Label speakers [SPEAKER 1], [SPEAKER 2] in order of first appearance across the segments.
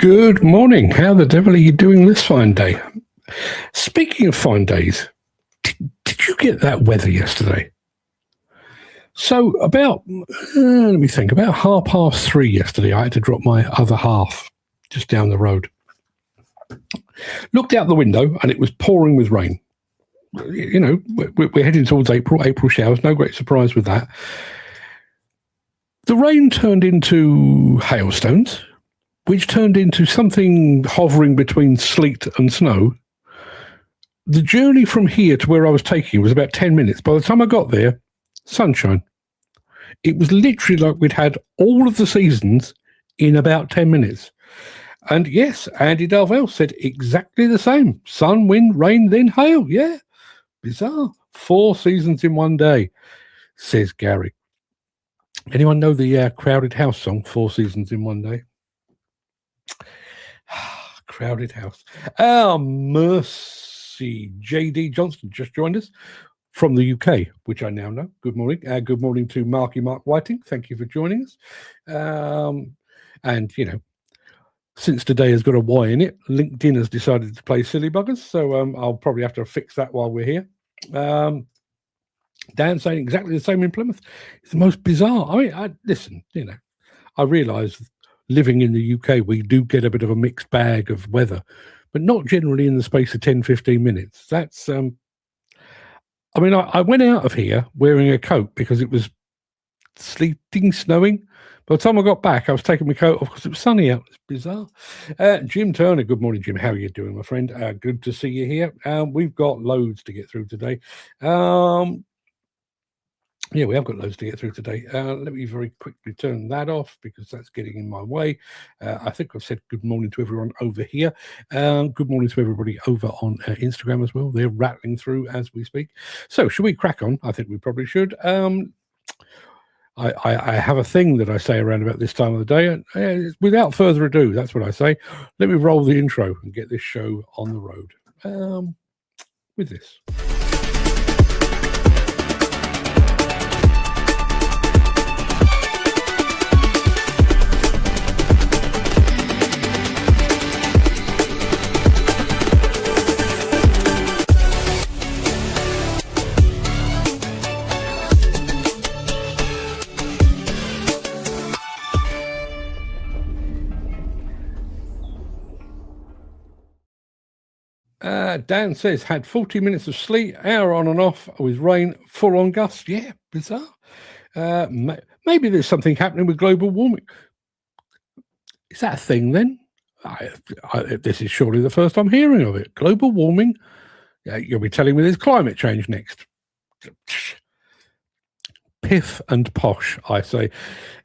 [SPEAKER 1] Good morning. How the devil are you doing this fine day? Speaking of fine days, did you get that weather yesterday? So about, let me think, about 3:30 yesterday, I had to drop my other half just down the road. Looked out the window and it was pouring with rain. You know, we're heading towards April showers, no great surprise with that. The rain turned into hailstones, which turned into something hovering between sleet and snow. The journey from here to where I was taking was about 10 minutes. By the time I got there, sunshine. It was literally like we'd had all of the seasons in about 10 minutes. And yes, Andy Darvell said exactly the same. Sun, wind, rain, then hail. Yeah, bizarre. 4 seasons in one day, says Gary. Anyone know the Crowded House song, 4 Seasons in One Day? Crowded House. Mercy JD Johnston just joined us from the UK, which I now know. Good morning. Good morning to Mark Whiting. Thank you for joining us. And, you know, since today has got a Y in it, LinkedIn has decided to play silly buggers. So I'll probably have to fix that while we're here. Dan saying exactly the same in Plymouth. It's the most bizarre. I mean, listen, you know, I realise living in the UK, we do get a bit of a mixed bag of weather, but not generally in the space of 10, 15 minutes. That's, I mean, I went out of here wearing a coat because it was sleeting, snowing. By the time I got back, I was taking my coat off because it was sunny out. It's bizarre. Jim Turner, good morning, Jim. How are you doing, my friend? Good to see you here. We've got loads to get through today. Yeah, we have got loads to get through today. Let me very quickly turn that off because that's getting in my way. I think I've said good morning to everyone over here. Good morning to everybody over on Instagram as well. They're rattling through as we speak. So should we crack on? I think we probably should. I have a thing that I say around about this time of the day. Without further ado, that's what I say. Let me roll the intro and get this show on the road with this. Dan says, had 40 minutes of sleet, hour on and off with rain, full on gusts. Yeah, bizarre. Maybe there's something happening with global warming. Is that a thing then? This is surely the first I'm hearing of it. Global warming? You'll be telling me there's climate change next. Piff and posh, I say.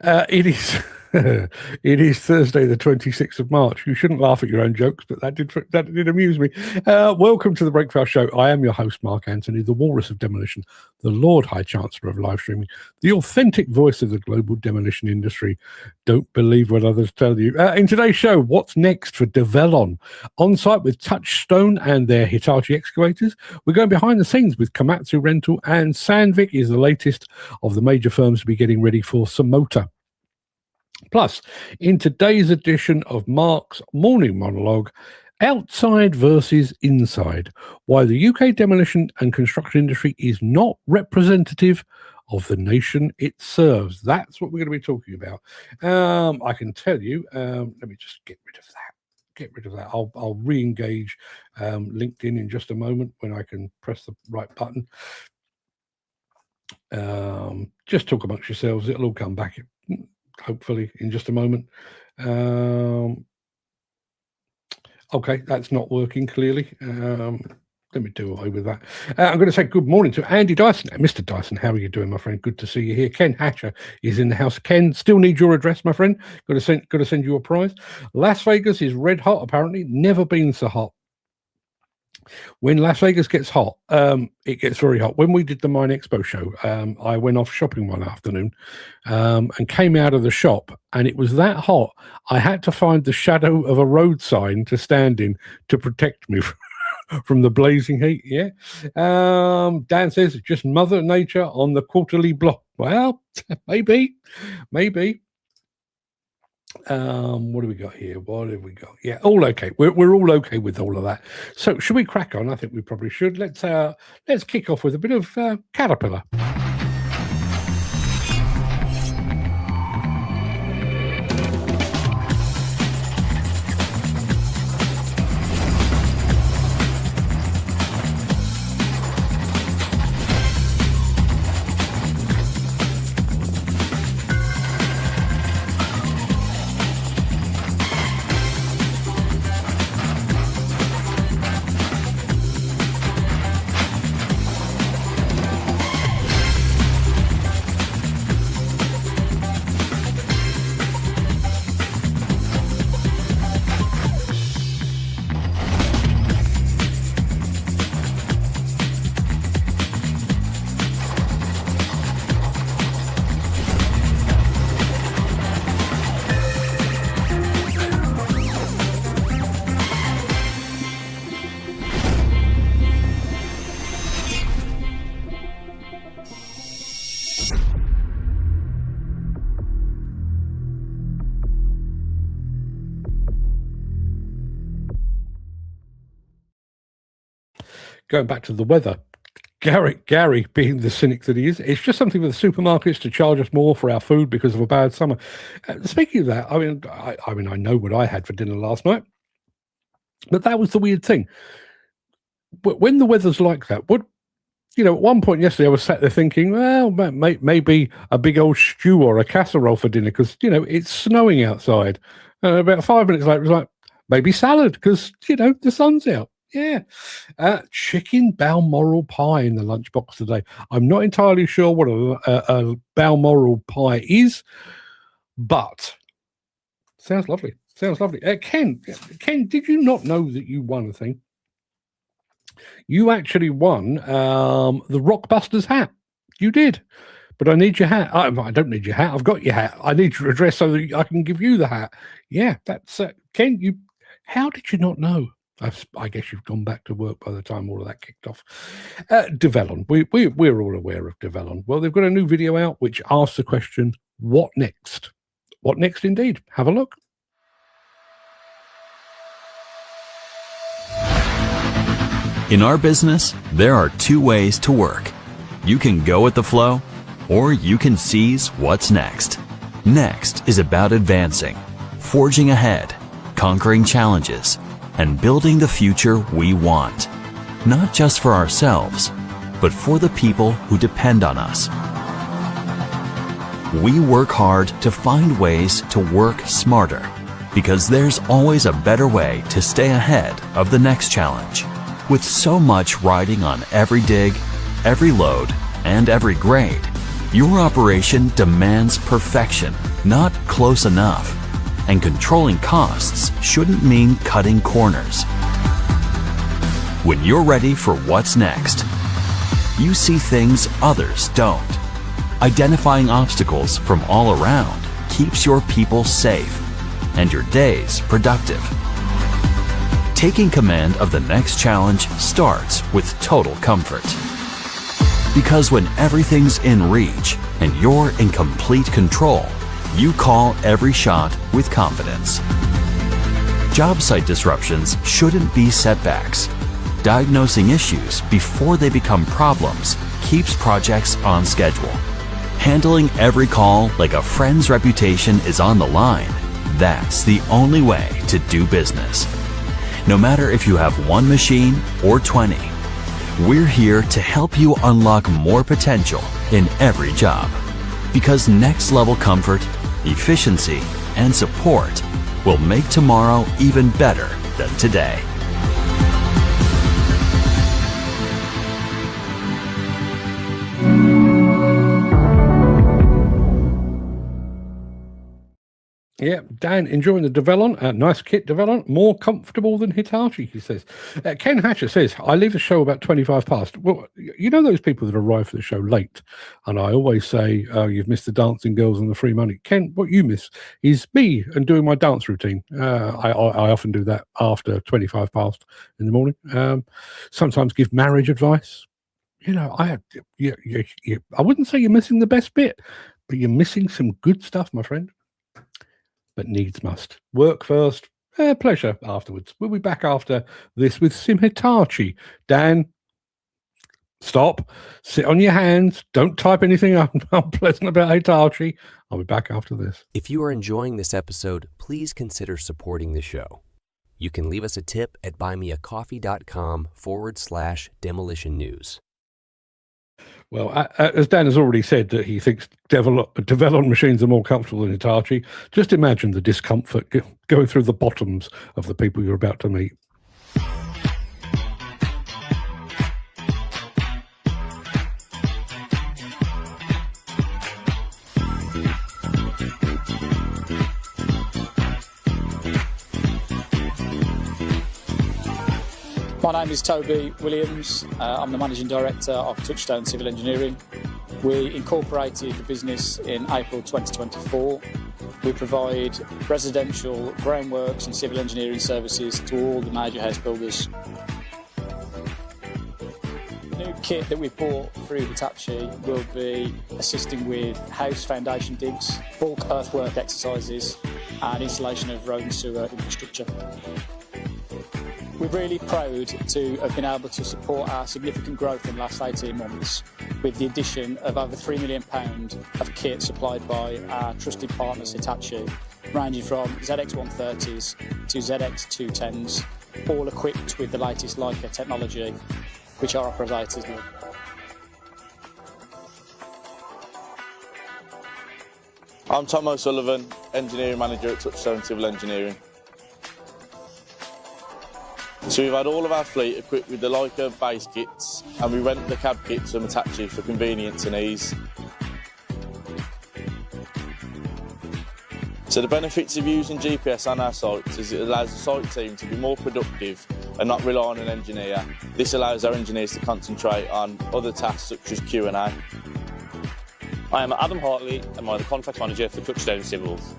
[SPEAKER 1] It is... It is Thursday, the 26th of March. You shouldn't laugh at your own jokes, but that did amuse me. Welcome to the Breakfast Show. I am your host, Mark Anthony, the Walrus of Demolition, the Lord High Chancellor of live streaming, the authentic voice of the global demolition industry. Don't believe what others tell you. In today's show, what's next for Develon? On site with Touchstone and their Hitachi excavators. We're going behind the scenes with Komatsu Rental, and Sandvik is the latest of the major firms to be getting ready for SaMoTeR. Plus, in today's edition of Mark's Morning Monologue, outside versus inside, why the UK demolition and construction industry is not representative of the nation it serves. That's what we're going to be talking about. I can tell you, let me just get rid of that. I'll re-engage LinkedIn in just a moment when I can press the right button. Just talk amongst yourselves. It'll all come back hopefully in just a moment. Okay, that's not working clearly. Let me do away with that. I'm going to say good morning to Andy Dyson. Mr. Dyson, how are you doing, my friend? Good to see you here. Ken Hatcher is in the house. Ken, still need your address, my friend. Got to send you a prize. Las Vegas is red hot, apparently. Never been so hot. When Las Vegas gets hot, it gets very hot. When we did the Mine Expo show, I went off shopping one afternoon and came out of the shop, and it was that hot, I had to find the shadow of a road sign to stand in to protect me from the blazing heat. Yeah. Dan says, just Mother Nature on the quarterly block. Well, maybe. What do we got here? What have we got? Yeah, all okay. We're all okay with all of that. So should we crack on? I think we probably should. Let's kick off with a bit of Caterpillar. Going back to the weather, Gary, being the cynic that he is, it's just something for the supermarkets to charge us more for our food because of a bad summer. Speaking of that, I mean, I know what I had for dinner last night, but that was the weird thing. When the weather's like that, at one point yesterday, I was sat there thinking, well, maybe a big old stew or a casserole for dinner because, it's snowing outside. And about 5 minutes later, it was like, maybe salad because, the sun's out. Yeah. Chicken Balmoral pie in the lunchbox today. I'm not entirely sure what a Balmoral pie is, but sounds lovely. Sounds lovely. Ken, did you not know that you won a thing? You actually won the Rockbusters hat. You did. But I need your hat. I don't need your hat. I've got your hat. I need your address so that I can give you the hat. Yeah, that's Ken. How did you not know? I guess you've gone back to work by the time all of that kicked off. Develon. We're all aware of Develon. Well, they've got a new video out which asks the question, what next? What next indeed? Have a look.
[SPEAKER 2] In our business, there are two ways to work. You can go with the flow, or you can seize what's next. Next is about advancing, forging ahead, conquering challenges, and building the future we want. Not just for ourselves, but for the people who depend on us. We work hard to find ways to work smarter, because there's always a better way to stay ahead of the next challenge. With so much riding on every dig, every load, and every grade, your operation demands perfection, not close enough. And controlling costs shouldn't mean cutting corners. When you're ready for what's next, you see things others don't. Identifying obstacles from all around keeps your people safe and your days productive. Taking command of the next challenge starts with total comfort. Because when everything's in reach and you're in complete control, you call every shot with confidence. Job site disruptions shouldn't be setbacks. Diagnosing issues before they become problems keeps projects on schedule. Handling every call like a friend's reputation is on the line, that's the only way to do business. No matter if you have one machine or 20, we're here to help you unlock more potential in every job. Because next level comfort, efficiency, and support will make tomorrow even better than today.
[SPEAKER 1] Yeah, Dan, enjoying the Develon. Nice kit, Develon. More comfortable than Hitachi, he says. Ken Hatcher says, I leave the show about 25 past. Well, you know those people that arrive for the show late? And I always say, you've missed the dancing girls and the free money. Ken, what you miss is me and doing my dance routine. I often do that after 25 past in the morning. Sometimes give marriage advice. I wouldn't say you're missing the best bit, but you're missing some good stuff, my friend. but needs must. Work first, pleasure afterwards. We'll be back after this with Hitachi. Dan, stop, sit on your hands, don't type anything unpleasant about Hitachi. I'll be back after this.
[SPEAKER 3] If you are enjoying this episode, please consider supporting the show. You can leave us a tip at buymeacoffee.com/demolition news.
[SPEAKER 1] Well, as Dan has already said that he thinks Develon machines are more comfortable than Hitachi, just imagine the discomfort going through the bottoms of the people you're about to meet.
[SPEAKER 4] My name is Toby Williams. I'm the Managing Director of Touchstone Civil Engineering. We incorporated the business in April 2024. We provide residential groundworks and civil engineering services to all the major house builders. The new kit that we bought through Hitachi will be assisting with house foundation digs, bulk earthwork exercises and installation of road and sewer infrastructure. We're really proud to have been able to support our significant growth in the last 18 months with the addition of over £3 million of kit supplied by our trusted partners Hitachi, ranging from ZX130s to ZX210s, all equipped with the latest Leica technology, which our operators love.
[SPEAKER 5] I'm Tom O'Sullivan, Engineering Manager at Touchstone Civil Engineering. So we've had all of our fleet equipped with the Leica base kits, and we rent the cab kits from Hitachi for convenience and ease. So the benefits of using GPS on our sites is it allows the site team to be more productive and not rely on an engineer. This allows our engineers to concentrate on other tasks such as Q&A.
[SPEAKER 6] I am Adam Hartley and I'm the Contract Manager for Touchstone Civils.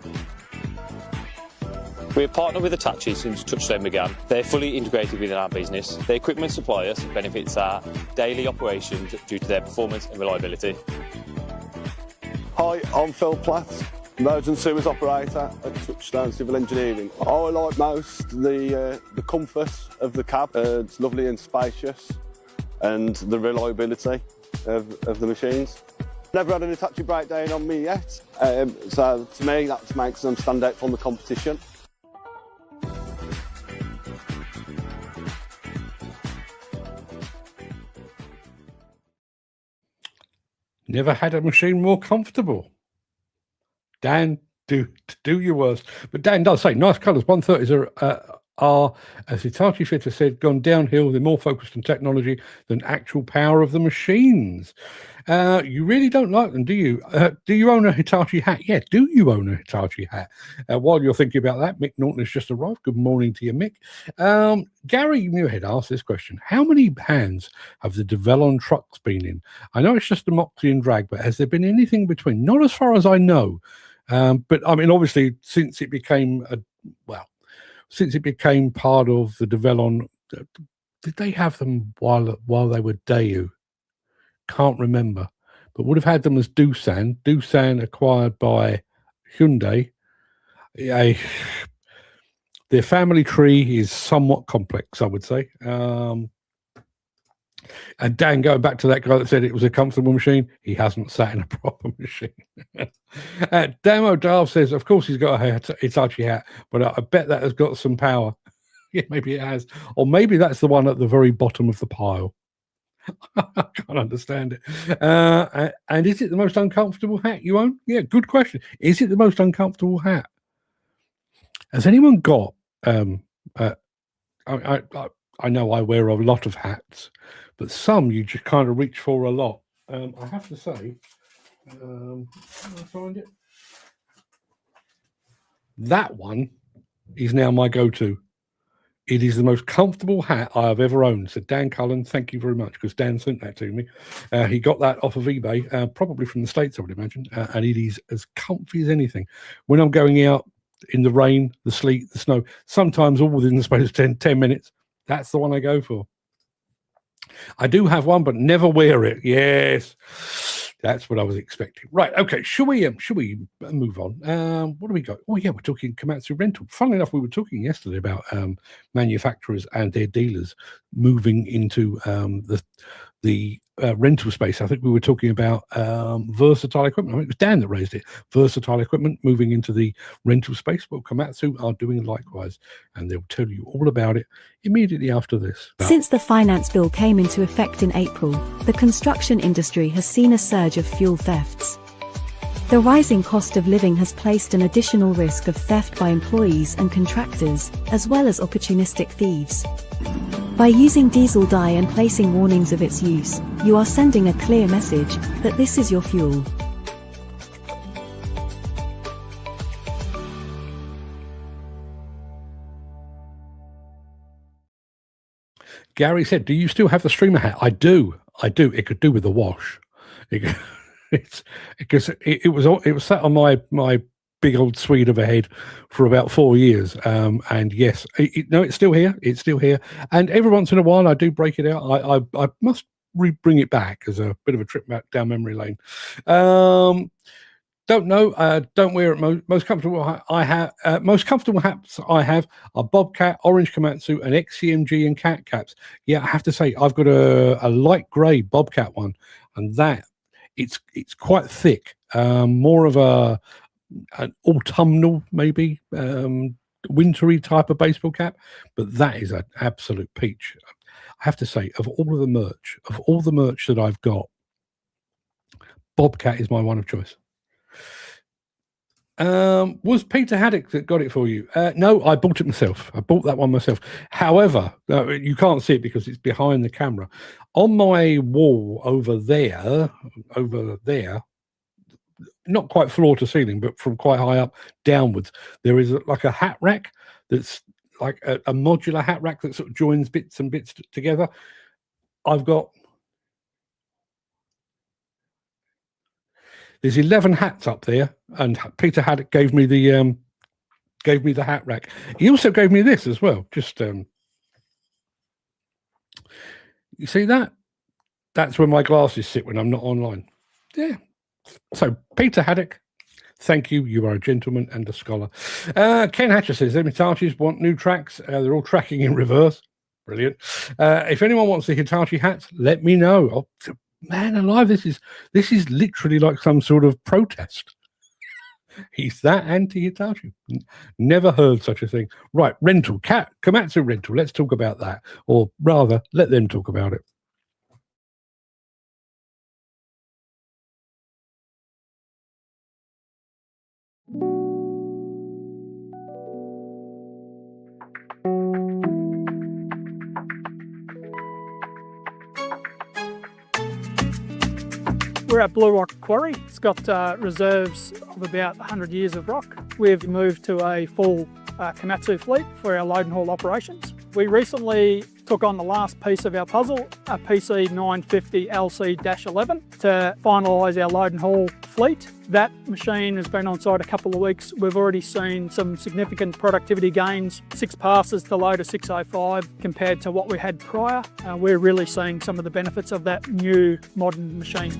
[SPEAKER 6] We have partnered with Hitachi since Touchstone began. They're fully integrated within our business. The equipment supply us benefits our daily operations due to their performance and reliability.
[SPEAKER 7] Hi, I'm Phil Platt, Roads and Sewers Operator at Touchstone Civil Engineering. I like most the comfort of the cab. It's lovely and spacious, and the reliability of the machines. Never had an Hitachi breakdown on me yet, so to me that makes them stand out from the competition.
[SPEAKER 1] Never had a machine more comfortable. Dan, do your worst. But Dan does say nice colours. 130s are, as Hitachi fitter said, gone downhill. They're more focused on technology than actual power of the machines. You really don't like them, do you? Do you own a Hitachi hat? Yeah, do you own a Hitachi hat? While you're thinking about that, Mick Norton has just arrived. Good morning to you, Mick. Gary Muirhead asked this question. How many hands have the Develon trucks been in? I know it's just a Moxie and drag, but has there been anything between? Not as far as I know. But I mean, obviously, since it became part of the Develon, did they have them while they were Daewoo? Can't remember, but would have had them as Doosan. Doosan acquired by Hyundai. Their family tree is somewhat complex, I would say. And Dan, going back to that guy that said it was a comfortable machine, he hasn't sat in a proper machine. Damo Darv says, of course he's got a Hitachi hat, but I bet that has got some power. Yeah, maybe it has. Or maybe that's the one at the very bottom of the pile. I can't understand it. And is it the most uncomfortable hat you own? Yeah, good question. Is it the most uncomfortable hat? Has anyone got... I know I wear a lot of hats, but some you just kind of reach for a lot. I have to say... can I find it? That one is now my go-to. It is the most comfortable hat I have ever owned. So Dan Cullen, thank you very much, because Dan sent that to me. He got that off of eBay, probably from the States, I would imagine, and it is as comfy as anything. When I'm going out in the rain, the sleet, the snow, sometimes all within the space of 10 minutes, that's the one I go for. I do have one, but never wear it. Yes. That's what I was expecting. Right. Okay. Should we move on? What do we got? Oh yeah, we're talking Komatsu Rental. Funnily enough, we were talking yesterday about manufacturers and their dealers moving into the rental space. I think we were talking about versatile equipment. I think it was Dan that raised it. Versatile equipment moving into the rental space. Well, Komatsu are doing likewise, and they'll tell you all about it immediately after this.
[SPEAKER 8] Since the finance bill came into effect in April, the construction industry has seen a surge of fuel thefts. The rising cost of living has placed an additional risk of theft by employees and contractors, as well as opportunistic thieves. By using diesel dye and placing warnings of its use, you are sending a clear message that this is your fuel.
[SPEAKER 1] Gary said, "Do you still have the streamer hat?" I do. It could do with the wash. It was sat on my big old Swede of a head for about 4 years. And yes, it's still here. It's still here. And every once in a while, I do break it out. I must bring it back as a bit of a trip back down memory lane. Don't know. Don't wear it. Most comfortable most comfortable hats I have are Bobcat, Orange Komatsu, and XCMG and Cat caps. Yeah, I have to say I've got a light grey Bobcat one, and that it's quite thick. More of an autumnal, maybe wintry type of baseball cap, but that is an absolute peach. I have to say, of all the merch that I've got, Bobcat is my one of choice. Was Peter Haddock that got it for you? No, I bought it myself. I bought that one myself. However, you can't see it because it's behind the camera. On my wall over there, not quite floor to ceiling, but from quite high up downwards, there is like a hat rack that's like a modular hat rack that sort of joins bits and bits together. There's 11 hats up there, and Peter Haddock gave me the hat rack. He also gave me this as well. Just you see that? That's where my glasses sit when I'm not online. Yeah. So Peter Haddock, thank you. You are a gentleman and a scholar. Ken Hatcher says them Hitachis want new tracks. They're all tracking in reverse. Brilliant. If anyone wants the Hitachi hats, let me know. Man alive, this is literally like some sort of protest. He's that anti-Hitachi. Never heard such a thing. Right, rental, Komatsu Rental. Let's talk about that, or rather, let them talk about it.
[SPEAKER 9] We're at Blue Rock Quarry. It's got reserves of about 100 years of rock. We've moved to a full Komatsu fleet for our load and haul operations. We recently took on the last piece of our puzzle, a PC 950 LC-11, to finalise our load and haul fleet. That machine has been on site a couple of weeks. We've already seen some significant productivity gains, 6 passes to load a 605 compared to what we had prior. We're really seeing some of the benefits of that new modern machine.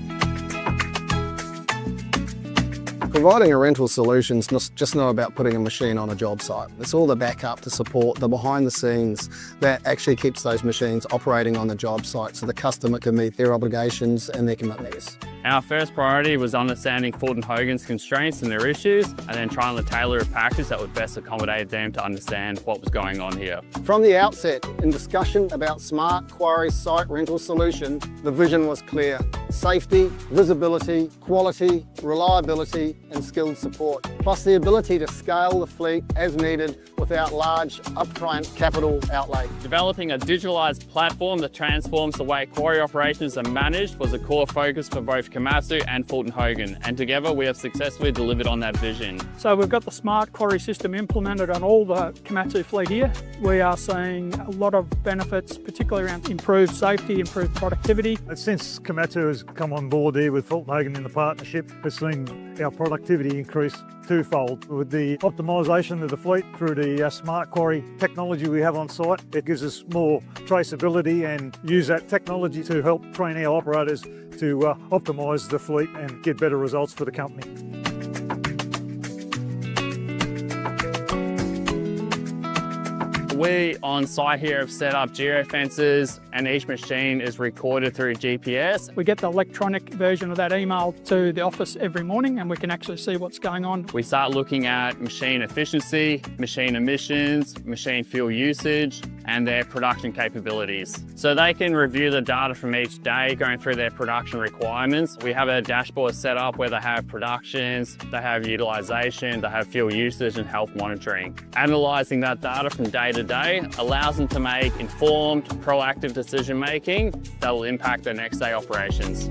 [SPEAKER 10] Providing a rental solution is just not about putting a machine on a job site. It's all the backup to support the behind the scenes that actually keeps those machines operating on the job site so the customer can meet their obligations and their commitments.
[SPEAKER 11] Our first priority was understanding Fulton Hogan's constraints and their issues, and then trying to tailor a package that would best accommodate them to understand what was going on here.
[SPEAKER 10] From the outset, in discussion about Smart Quarry site rental solution, the vision was clear. Safety, visibility, quality, reliability, and skilled support, plus the ability to scale the fleet as needed without large upfront capital outlay.
[SPEAKER 11] Developing a digitalised platform that transforms the way quarry operations are managed was a core focus for both Komatsu and Fulton Hogan, and together we have successfully delivered on that vision.
[SPEAKER 9] So we've got the Smart Quarry system implemented on all the Komatsu fleet here. We are seeing a lot of benefits, particularly around improved safety, improved productivity.
[SPEAKER 12] Since Komatsu has come on board here with Fulton Hogan in the partnership, we've seen our productivity increase twofold with the optimisation of the fleet through the the smart quarry technology we have on site. It gives us more traceability and use that technology to help train our operators to optimise the fleet and get better results for the company.
[SPEAKER 11] We on site here have set up geofences and each machine is recorded through GPS.
[SPEAKER 9] We get the electronic version of that email to the office every morning and we can actually see what's going on.
[SPEAKER 11] We start looking at machine efficiency, machine emissions, machine fuel usage, and their production capabilities. So they can review the data from each day going through their production requirements. We have a dashboard set up where they have productions, they have utilisation, they have fuel usage and health monitoring. Analysing that data from day to day allows them to make informed, proactive decision making that will impact their next day operations.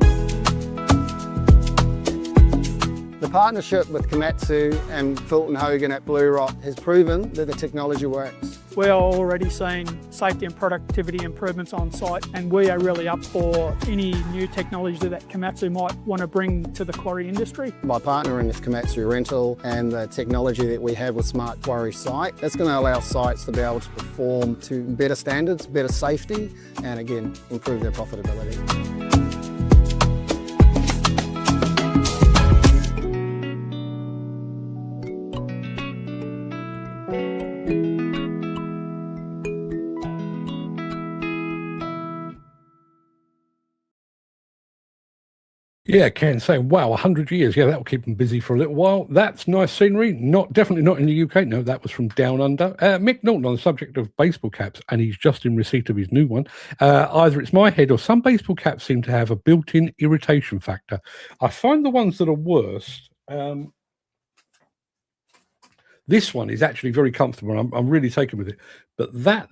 [SPEAKER 10] The partnership with Komatsu and Fulton Hogan at Blue Rock has proven that the technology works.
[SPEAKER 9] We are already seeing safety and productivity improvements on site, and we are really up for any new technology that Komatsu might want to bring to the quarry industry.
[SPEAKER 10] By partnering with Komatsu Rental and the technology that we have with Smart Quarry Site, that's going to allow sites to be able to perform to better standards, better safety, and again, improve their profitability.
[SPEAKER 1] Yeah, Ken saying, wow, 100 years. Yeah, that'll keep them busy for a little while. That's nice scenery. Definitely not in the UK. No, that was from Down Under. Mick Norton on the subject of baseball caps, and he's just in receipt of his new one. Either it's my head or some baseball caps seem to have a built-in irritation factor. I find the ones that are worst. This one is actually very comfortable. I'm really taken with it. But that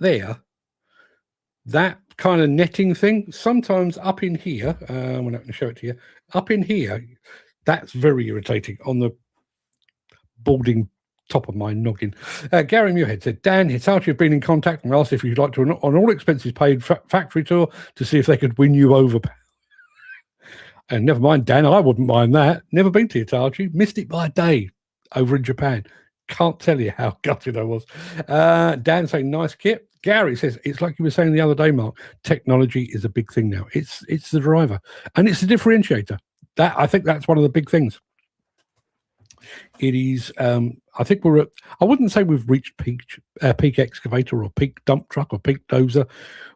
[SPEAKER 1] kind of netting thing, sometimes up in here, we're not going to show it to you, up in here, that's very irritating on the balding top of my noggin. Gary Muirhead said, Dan, Hitachi have been in contact and asked if you'd like to, on all expenses paid, factory tour to see if they could win you over. And never mind, Dan, I wouldn't mind that. Never been to Hitachi, missed it by a day over in Japan. Can't tell you how gutted I was. Dan saying, nice kit. Gary says, it's like you were saying the other day, Mark, technology is a big thing now. It's the driver and it's the differentiator. I think that's one of the big things. It is, I think I wouldn't say we've reached peak excavator or peak dump truck or peak dozer,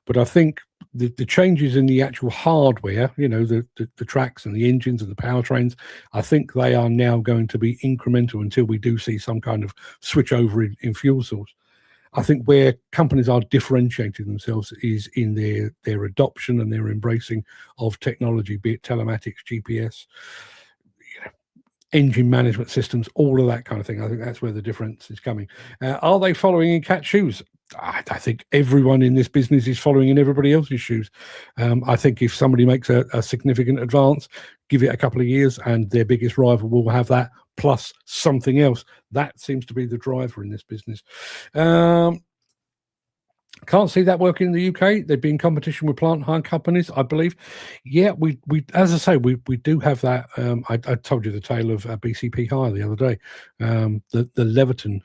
[SPEAKER 1] but I think the changes in the actual hardware, the tracks and the engines and the powertrains, I think they are now going to be incremental until we do see some kind of switch over in fuel source. I think where companies are differentiating themselves is in their adoption and their embracing of technology, be it telematics, GPS, engine management systems, all of that kind of thing. I think that's where the difference is coming. Are they following in Cat's shoes? I think everyone in this business is following in everybody else's shoes. I think if somebody makes a significant advance, give it a couple of years and their biggest rival will have that plus something else. That seems to be the driver in this business. Can't see that working in the UK. They'd be in competition with plant hire companies, I believe. Yeah, we as I say, we do have that. I told you the tale of BCP Hire the other day. The Leverton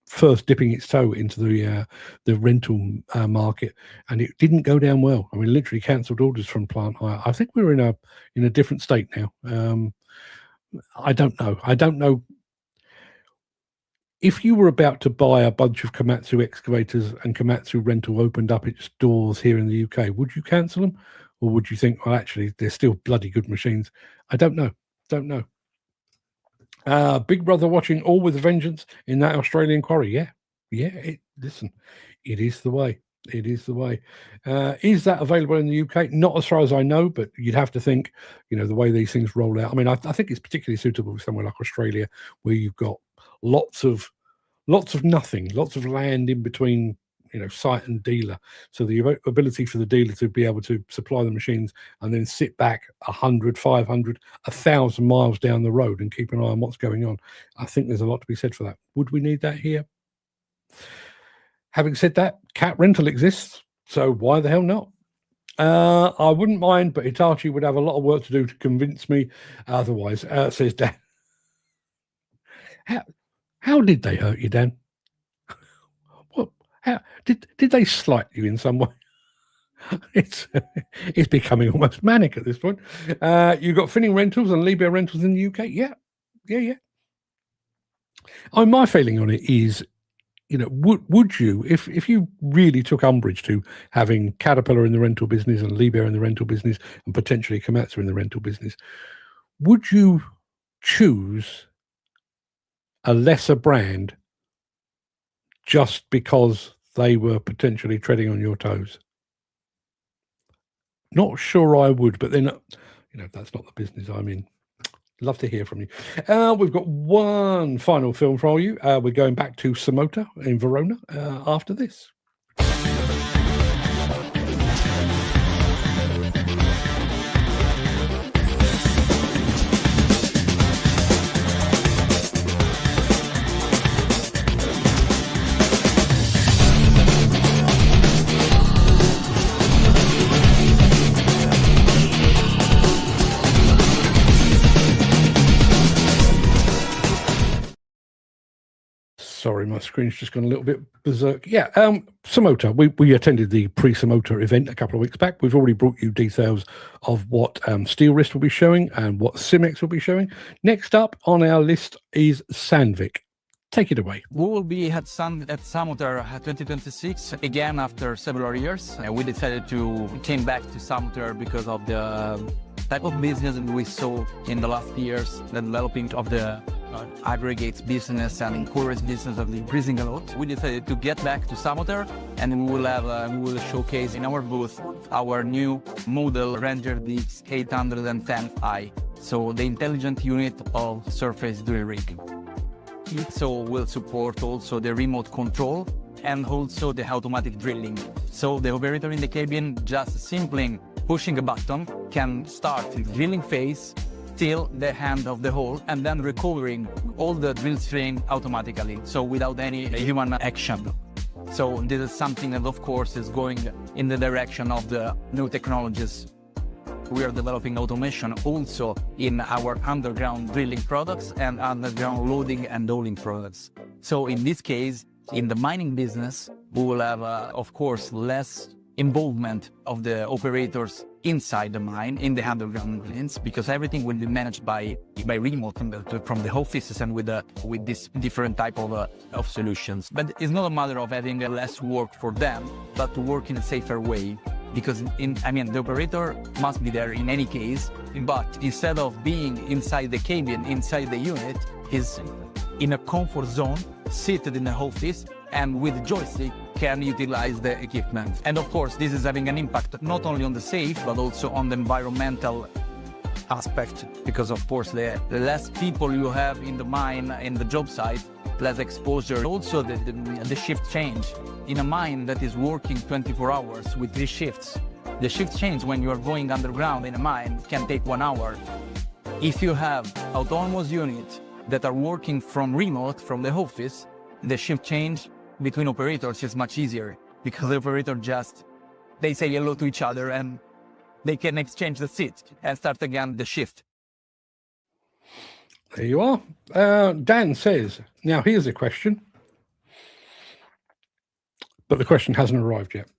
[SPEAKER 1] first dipping its toe into the rental market, and it didn't go down well. I mean, literally cancelled orders from plant hire. I think we're in a different state now. I don't know. If you were about to buy a bunch of Komatsu excavators and Komatsu Rental opened up its doors here in the UK, would you cancel them? Or would you think, well, actually, they're still bloody good machines? I don't know. Big Brother watching all with a vengeance in that Australian quarry. Yeah. Listen, it is the way. It is the way. Is that available in the UK? Not as far as I know, but you'd have to think, the way these things roll out. I mean, I think it's particularly suitable for somewhere like Australia, where you've got lots of nothing, lots of land in between, site and dealer. So the ability for the dealer to be able to supply the machines and then sit back 100, 500, 1,000 miles down the road and keep an eye on what's going on. I think there's a lot to be said for that. Would we need that here? Having said that, Cat Rental exists, so why the hell not? I wouldn't mind, but Hitachi would have a lot of work to do to convince me otherwise, says Dan. How did they hurt you, Dan? Did they slight you in some way? It's becoming almost manic at this point. You've got Finning Rentals and Libya Rentals in the UK. Yeah. My feeling on it is, would you, if you really took umbrage to having Caterpillar in the rental business and Libya in the rental business and potentially Komatsu in the rental business, would you choose a lesser brand just because they were potentially treading on your toes? Not sure I would, but then, that's not the business I'm in. Love to hear from you. We've got one final film for you. We're going back to SaMoTeR in Verona after this. Sorry, my screen's just gone a little bit berserk. Yeah, SaMoTeR. We attended the pre-SaMoTeR event a couple of weeks back. We've already brought you details of what Steel Wrist will be showing and what Simex will be showing. Next up on our list is Sandvik. Take it away.
[SPEAKER 13] We will be at SaMoTeR 2026 again after several years. We decided to came back to SaMoTeR because of the type of business that we saw in the last years, the developing of the aggregates business and quarries business of increasing a lot. We decided to get back to SaMoTeR, and we will showcase in our booth our new model Ranger DX 810i. So the intelligent unit of surface drill rig. So will support also the remote control and also the automatic drilling. So the operator in the cabin just simply pushing a button can start the drilling phase till the hand of the hole and then recovering all the drill string automatically, so without any human action. So this is something that of course is going in the direction of the new technologies. We are developing automation also in our underground drilling products and underground loading and hauling products. So in this case, in the mining business, we will have of course less involvement of the operators inside the mine in the underground mines, because everything will be managed by remote from the offices and with this different type of solutions. But it's not a matter of having less work for them, but to work in a safer way. Because the operator must be there in any case, but instead of being inside the cabin, inside the unit, is in a comfort zone, seated in the office, and with joystick can utilize the equipment. And of course, this is having an impact not only on the safe, but also on the environmental aspect, because of course the less people you have in the mine, in the job site, less exposure. Also the shift change. In a mine that is working 24 hours with 3 shifts, the shift change when you are going underground in a mine can take 1 hour. If you have autonomous units that are working from remote, from the office, the shift change between operators is much easier, because the operator they say hello to each other and they can exchange the seat and start again the shift.
[SPEAKER 1] There you are. Dan says, now here's a question, but the question hasn't arrived yet.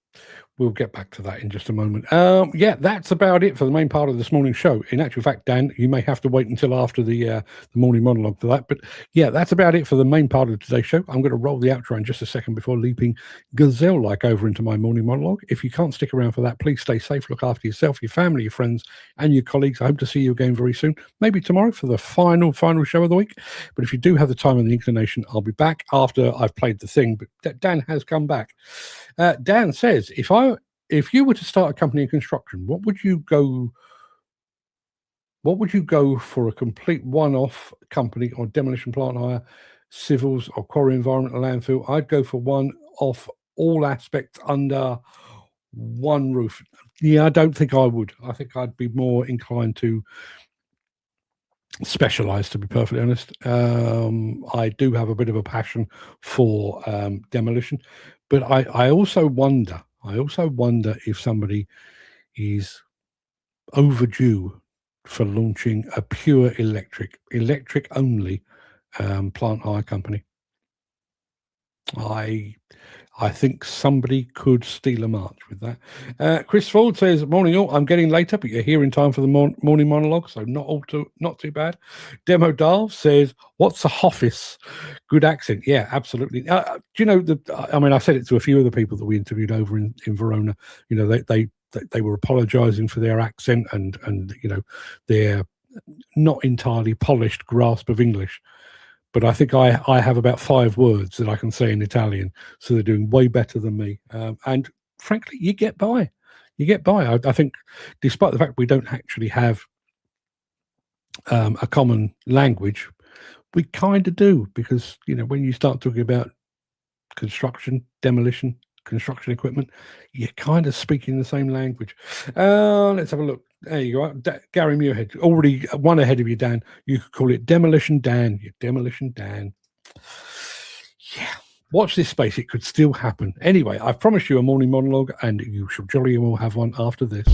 [SPEAKER 1] We'll get back to that in just a moment. Yeah, that's about it for the main part of this morning's show. In actual fact, Dan, you may have to wait until after the morning monologue for that. But yeah, that's about it for the main part of today's show. I'm going to roll the outro in just a second before leaping gazelle-like over into my morning monologue. If you can't stick around for that, please stay safe, look after yourself, your family, your friends, and your colleagues. I hope to see you again very soon, maybe tomorrow for the final show of the week. But if you do have the time and the inclination, I'll be back after I've played the thing. But Dan has come back. Dan says, if you were to start a company in construction, what would you go for? A complete one-off company or demolition plant hire, civils or quarry environmental landfill? I'd go for one off all aspects under one roof. Yeah, I don't think I would. I think I'd be more inclined to specialize, to be perfectly honest. I do have a bit of a passion for demolition, but I also wonder if somebody is overdue for launching a pure electric only plant hire company. I think somebody could steal a march with that. Chris Ford says, "Morning all. I'm getting later, but you're here in time for the morning monologue, so not too bad." Demo Dahl says, "What's a hoffice? Good accent." Yeah, absolutely. Do you know I mean, I said it to a few of the people that we interviewed over in Verona. You know, they were apologising for their accent and you know their not entirely polished grasp of English. But I think I have about 5 words that I can say in Italian, so they're doing way better than me. And frankly, you get by. You get by. I think, despite the fact we don't actually have a common language, we kind of do, because you know when you start talking about construction, demolition, construction equipment, you're kind of speaking the same language. Let's have a look. There you go. Gary Muirhead, already one ahead of you, Dan. You could call it Demolition Dan. Demolition Dan. Yeah. Watch this space. It could still happen. Anyway, I've promised you a morning monologue, and you shall jolly well have one after this.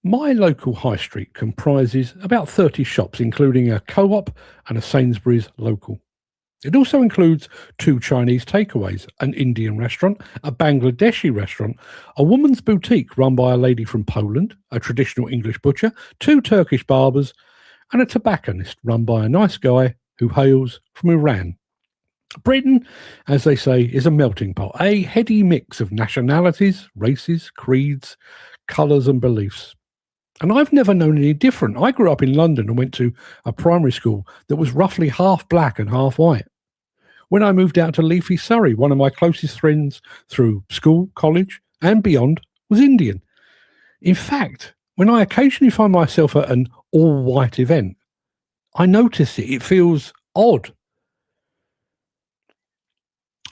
[SPEAKER 1] My local high street comprises about 30 shops, including a co-op and a Sainsbury's local. It also includes 2 Chinese takeaways, an Indian restaurant, a Bangladeshi restaurant, a woman's boutique run by a lady from Poland, a traditional English butcher, 2 Turkish barbers, and a tobacconist run by a nice guy who hails from Iran. Britain, as they say, is a melting pot, a heady mix of nationalities, races, creeds, colours and beliefs. And I've never known any different. I grew up in London and went to a primary school that was roughly half black and half white. When I moved out to leafy Surrey, one of my closest friends through school, college, and beyond was Indian. In fact, when I occasionally find myself at an all-white event, I notice it. It feels odd.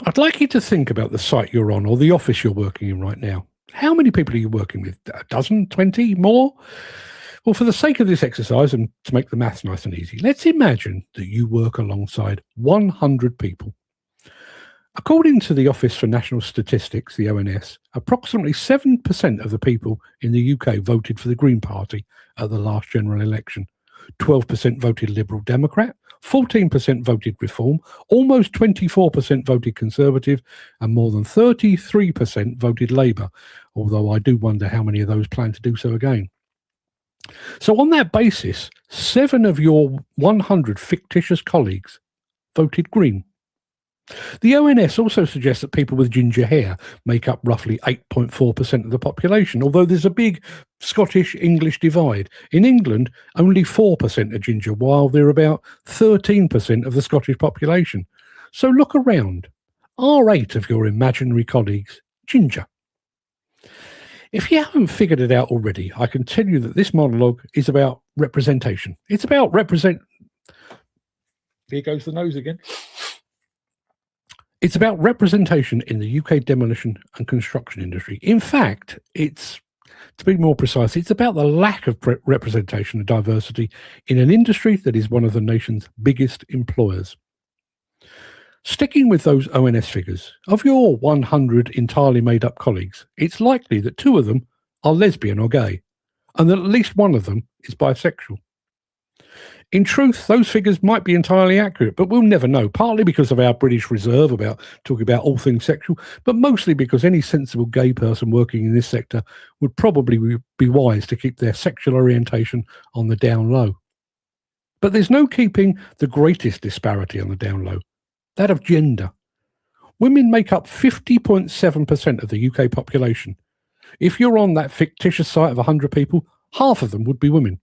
[SPEAKER 1] I'd like you to think about the site you're on or the office you're working in right now. How many people are you working with? A dozen, 20, more? Well, for the sake of this exercise and to make the maths nice and easy, let's imagine that you work alongside 100 people. According to the Office for National Statistics, the ONS, approximately 7% of the people in the UK voted for the Green Party at the last general election. 12% voted Liberal Democrat, 14% voted Reform, almost 24% voted Conservative, and more than 33% voted Labour, although I do wonder how many of those plan to do so again. So on that basis, 7 of your 100 fictitious colleagues voted Green. The ONS also suggests that people with ginger hair make up roughly 8.4% of the population, although there's a big Scottish-English divide. In England, only 4% are ginger, while they're about 13% of the Scottish population. So look around. Are 8 of your imaginary colleagues ginger? If you haven't figured it out already, I can tell you that this monologue is about representation. It's about Here goes the nose again. It's about representation in the UK demolition and construction industry. In fact, to be more precise, it's about the lack of representation and diversity in an industry that is one of the nation's biggest employers. Sticking with those ONS figures, of your 100 entirely made-up colleagues, it's likely that 2 of them are lesbian or gay, and that at least 1 of them is bisexual. In truth, those figures might be entirely accurate, but we'll never know, partly because of our British reserve about talking about all things sexual, but mostly because any sensible gay person working in this sector would probably be wise to keep their sexual orientation on the down low. But there's no keeping the greatest disparity on the down low, that of gender. Women make up 50.7% of the UK population. If you're on that fictitious site of 100 people, half of them would be women.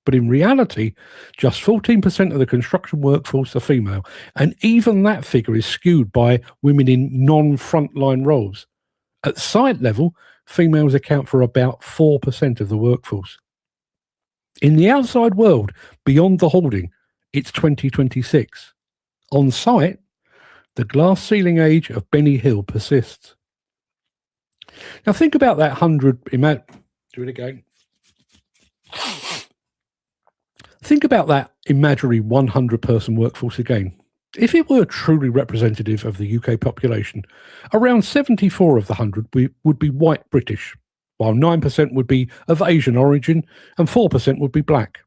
[SPEAKER 1] But in reality, just 14% of the construction workforce are female, and even that figure is skewed by women in non-frontline roles. At site level, females account for about 4% of the workforce. In the outside world, beyond the hoarding, it's 2026. On site, the glass ceiling age of Benny Hill persists. Now think about that 100... Do it again. Think about that imaginary 100-person workforce again. If it were truly representative of the UK population, around 74 of the 100 would be white British, while 9% would be of Asian origin and 4% would be black.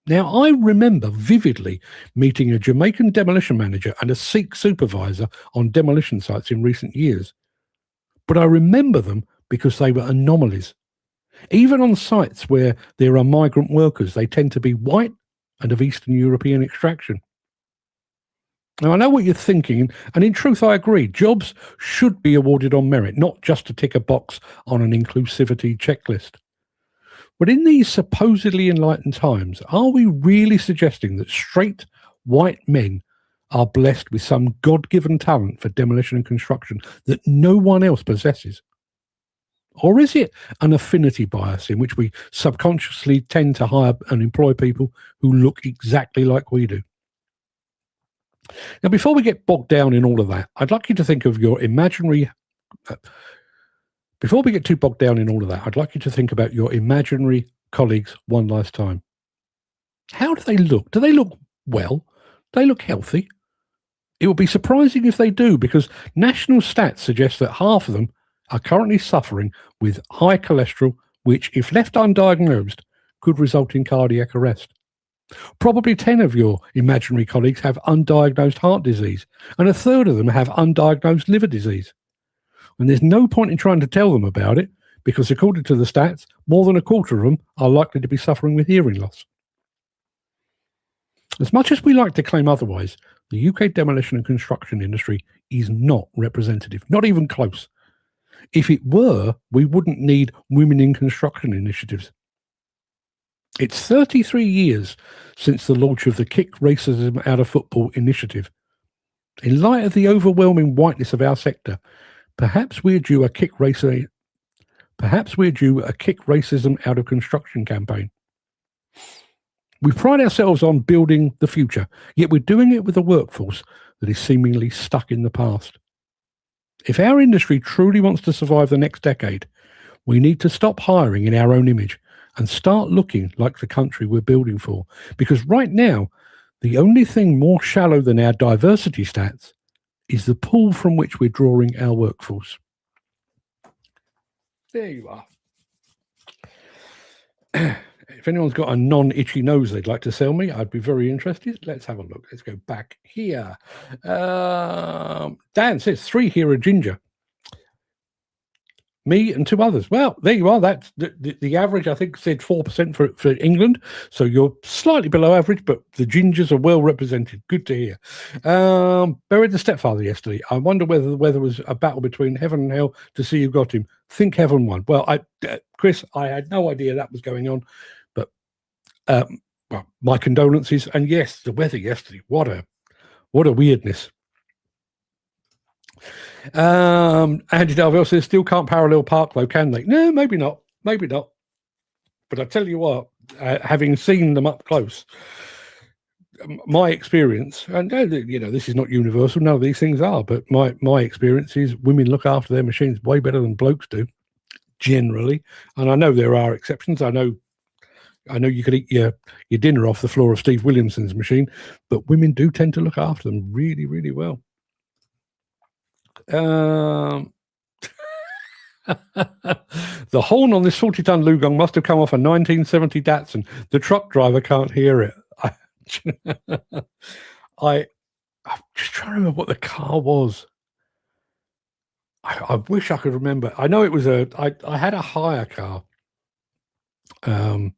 [SPEAKER 1] Now, I remember vividly meeting a Jamaican demolition manager and a Sikh supervisor on demolition sites in recent years. But I remember them because they were anomalies. Even on sites where there are migrant workers, they tend to be white and of Eastern European extraction. Now, I know what you're thinking, and in truth, I agree. Jobs should be awarded on merit, not just to tick a box on an inclusivity checklist. But in these supposedly enlightened times, are we really suggesting that straight white men are blessed with some God-given talent for demolition and construction that no one else possesses? Or is it an affinity bias in which we subconsciously tend to hire and employ people who look exactly like we do? Now, before we get bogged down in all of that, I'd like you to think of your imaginary... Before we get too bogged down in all of that, I'd like you to think about your imaginary colleagues one last time. How do they look? Do they look well? Do they look healthy? It would be surprising if they do, because national stats suggest that half of them are currently suffering with high cholesterol, which, if left undiagnosed, could result in cardiac arrest. Probably 10 of your imaginary colleagues have undiagnosed heart disease, and a third of them have undiagnosed liver disease. And there's no point in trying to tell them about it, because according to the stats, more than a quarter of them are likely to be suffering with hearing loss. As much as we like to claim otherwise, the UK demolition and construction industry is not representative, not even close. If it were, we wouldn't need women in construction initiatives. It's 33 years since the launch of the Kick Racism Out of Football initiative. In light of the overwhelming whiteness of our sector, perhaps we're due a Kick Racism Out of Construction campaign. We pride ourselves on building the future, yet we're doing it with a workforce that is seemingly stuck in the past. If our industry truly wants to survive the next decade, we need to stop hiring in our own image and start looking like the country we're building for. Because right now, the only thing more shallow than our diversity stats is the pool from which we're drawing our workforce. There you are. If anyone's got a non-itchy nose they'd like to sell me, I'd be very interested. Let's have a look. Let's go back here. Dan says 3 here are ginger. Me and 2 others. Well, there you are. That's the average, I think, said 4% for England. So you're slightly below average, but the gingers are well represented. Good to hear. Buried the stepfather yesterday. I wonder whether the weather was a battle between heaven and hell to see who got him. Think heaven won. Well, Chris, I had no idea that was going on. But well, my condolences. And yes, the weather yesterday. What a weirdness. Andy Darville says, still can't parallel park though, can they? No, maybe not. But I tell you what, having seen them up close, my experience, and this is not universal, none of these things are, but my experience is women look after their machines way better than blokes do, generally. And I know there are exceptions. I know you could eat your dinner off the floor of Steve Williamson's machine, but women do tend to look after them really, really well. The horn on this 40-ton Lugong must have come off a 1970 Datsun. The truck driver can't hear it. I'm just trying to remember what the car was. I wish I could remember. I know it was I had a hire car. I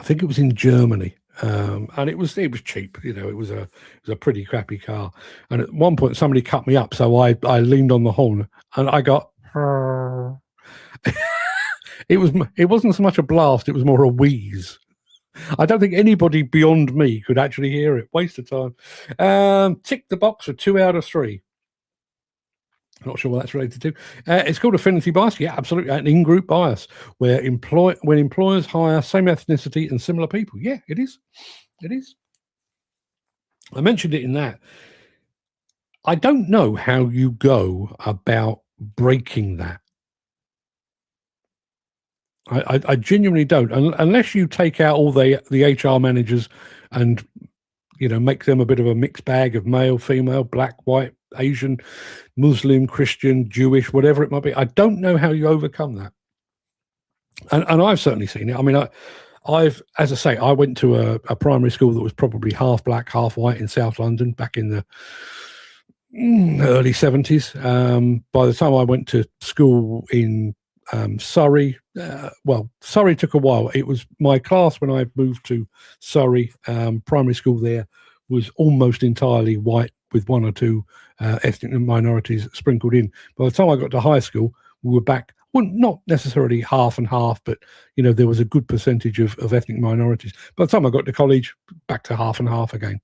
[SPEAKER 1] think it was in Germany. And it was cheap, it was a pretty crappy car. And at one point somebody cut me up, so I leaned on the horn and I got it wasn't so much a blast, it was more a wheeze. I don't think anybody beyond me could actually hear it. Waste of time. Tick the box for 2 out of 3. Not sure what that's related to. It's called affinity bias. Yeah, absolutely. An in-group bias where when employers hire same ethnicity and similar people. Yeah, it is. It is. I mentioned it in that. I don't know how you go about breaking that. I genuinely don't, unless you take out all the HR managers and make them a bit of a mixed bag of male, female, black, white, Asian, Muslim, Christian, Jewish, whatever it might be. I don't know how you overcome that. And I've certainly seen it. I mean, as I say, I went to a primary school that was probably half black, half white in South London back in the early 70s. By the time I went to school in Surrey, Surrey took a while. It was my class when I moved to Surrey. Primary school there was almost entirely white with one or two ethnic minorities sprinkled in. By the time I got to high school, we were back. Well, not necessarily half and half, but there was a good percentage of ethnic minorities. By the time I got to college, back to half and half again.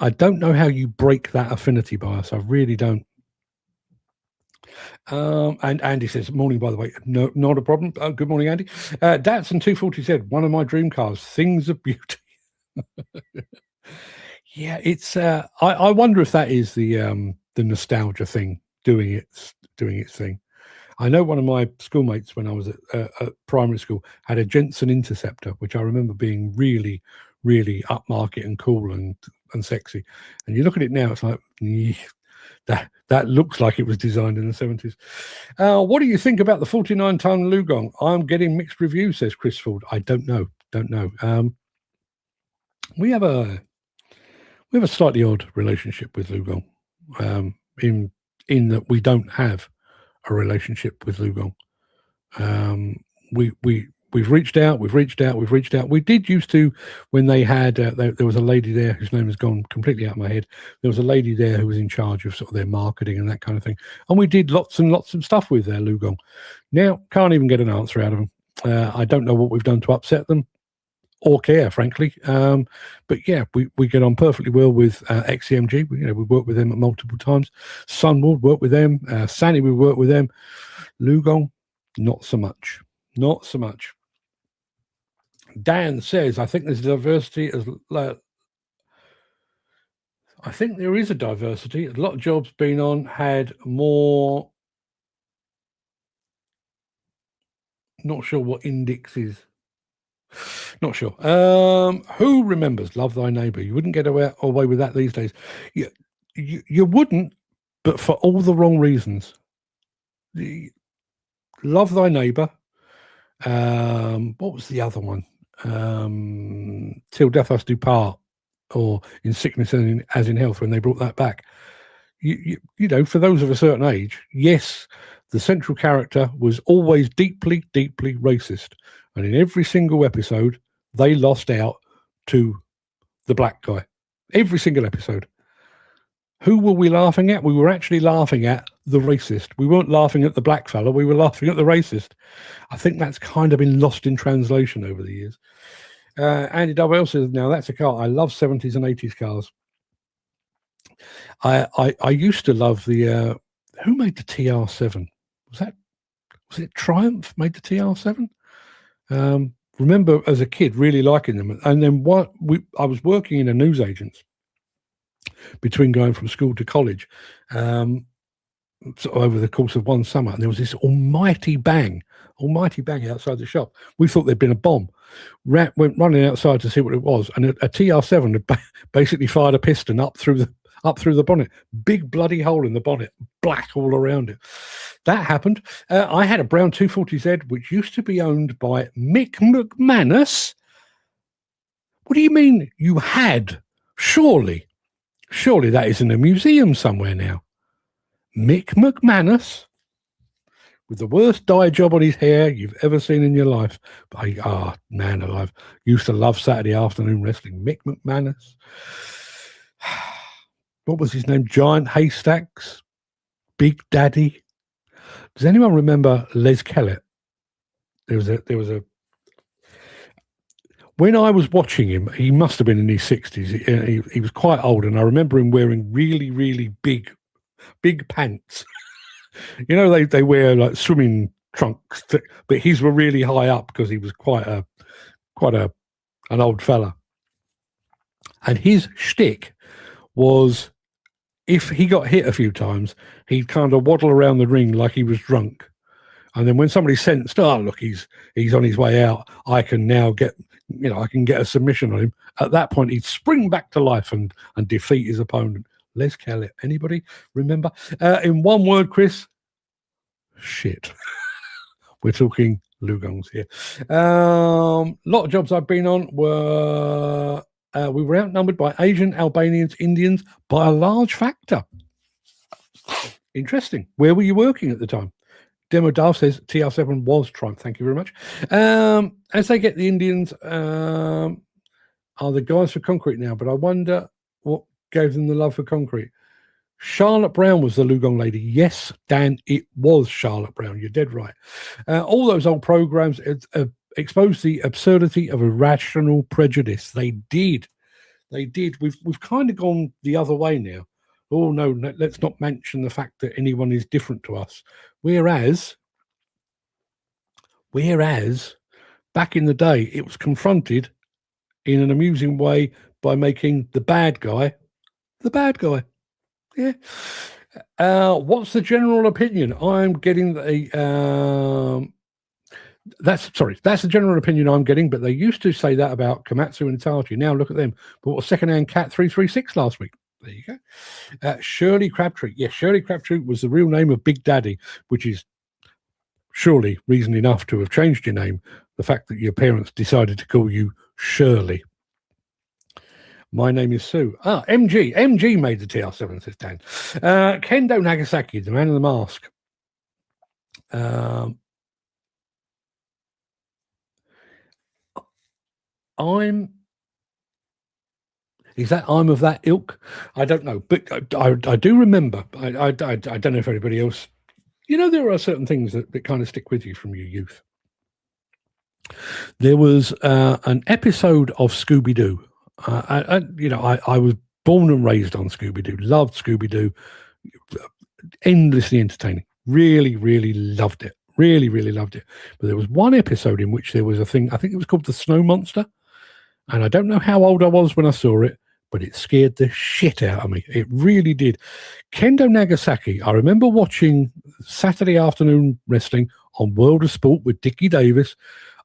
[SPEAKER 1] I don't know how you break that affinity bias. I really don't. And Andy says, morning, by the way. No, not a problem. Good morning, Andy. Datsun 240 said, one of my dream cars, things of beauty. Yeah, it's. I wonder if that is the nostalgia thing doing its thing. I know one of my schoolmates when I was at primary school had a Jensen Interceptor, which I remember being really, really upmarket and cool and sexy. And you look at it now, it's like, that looks like it was designed in the 70s. What do you think about the 49-ton Lugong? I'm getting mixed reviews, says Chris Ford. I don't know. We have a slightly odd relationship with Lugong, in that we don't have a relationship with Lugong. We've reached out. We did used to, when they had there was a lady there whose name has gone completely out of my head. There was a lady there who was in charge of sort of their marketing and that kind of thing, and we did lots and lots of stuff with their Lugong. Now can't even get an answer out of them. I don't know what we've done to upset them or care, frankly. But yeah, we get on perfectly well with XCMG. We work with them at multiple times. Sunwood, work with them. Sani, we work with them. Lugong, not so much. Dan says, I think there's diversity as. I think there is a diversity. A lot of jobs been on had more. Not sure what index is. Not sure. Who remembers Love Thy Neighbour? You wouldn't get away with that these days. You wouldn't, but for all the wrong reasons. Love Thy Neighbour. What was the other one? Till Death Us Do Part, or In Sickness as in Health, when they brought that back. For those of a certain age, yes, the central character was always deeply, deeply racist. And in every single episode, they lost out to the black guy. Every single episode. Who were we laughing at? We were actually laughing at the racist. We weren't laughing at the black fella. We were laughing at the racist. I think that's kind of been lost in translation over the years. Andy Double says, now that's a car. I love 70s and 80s cars. I used to love the... who made the TR7? Was it Triumph made the TR7? Remember as a kid really liking them, and then I was working in a newsagent's between going from school to college, sort of over the course of one summer, and there was this almighty bang outside the shop. We thought there'd been a bomb. Went running outside to see what it was, and a TR7 had basically fired a piston up through the bonnet. Big bloody hole in the bonnet, black all around it. That happened. I had a brown 240Z, which used to be owned by Mick McManus. What do you mean you had? Surely that is in a museum somewhere now. Mick McManus, with the worst dye job on his hair you've ever seen in your life. Man alive. Used to love Saturday afternoon wrestling. Mick McManus. What was his name? Giant Haystacks? Big Daddy? Does anyone remember Les Kellett? There was a. When I was watching him, he must have been in his 60s. He was quite old, and I remember him wearing really, really big pants. They wear like swimming trunks, but his were really high up because he was quite an old fella. And his shtick was, if he got hit a few times, he'd kind of waddle around the ring like he was drunk. And then when somebody sensed, look, he's on his way out, I can now get I can get a submission on him. At that point, he'd spring back to life and defeat his opponent. Les Kellett. Anybody remember? In one word, Chris, shit. We're talking Lugongs here. Lot of jobs I've been on were we were outnumbered by Asian, Albanians, Indians by a large factor. Interesting. Where were you working at the time? Demo Dal says TR7 was Triumph. Thank you very much. As they get the Indians, are the guys for concrete now, but I wonder what gave them the love for concrete. Charlotte Brown was the Lugong lady. Yes, Dan, it was Charlotte Brown. You're dead right. All those old programs exposed the absurdity of irrational prejudice. They did. We've kind of gone the other way now. Oh, no, let's not mention the fact that anyone is different to us. Whereas, back in the day, it was confronted in an amusing way by making the bad guy the bad guy. Yeah. What's the general opinion? I'm getting that's the general opinion I'm getting, but they used to say that about Komatsu and Hitachi. Now look at them. Bought a second-hand Cat 336 last week. There you go. Shirley Crabtree. Yes, Shirley Crabtree was the real name of Big Daddy, which is surely reason enough to have changed your name. The fact that your parents decided to call you Shirley. My name is Sue. MG. MG made the TR7, says Dan. Kendo Nagasaki, the man in the mask. Is that I'm of that ilk? I don't know, but I do remember. I don't know if anybody else. There are certain things that kind of stick with you from your youth. There was an episode of Scooby-Doo. I was born and raised on Scooby-Doo. Loved Scooby-Doo. Endlessly entertaining. Really, really loved it. Really, really loved it. But there was one episode in which there was a thing, I think it was called the Snow Monster. And I don't know how old I was when I saw it, but it scared the shit out of me. It really did. Kendo Nagasaki, I remember watching Saturday afternoon wrestling on World of Sport with Dickie Davis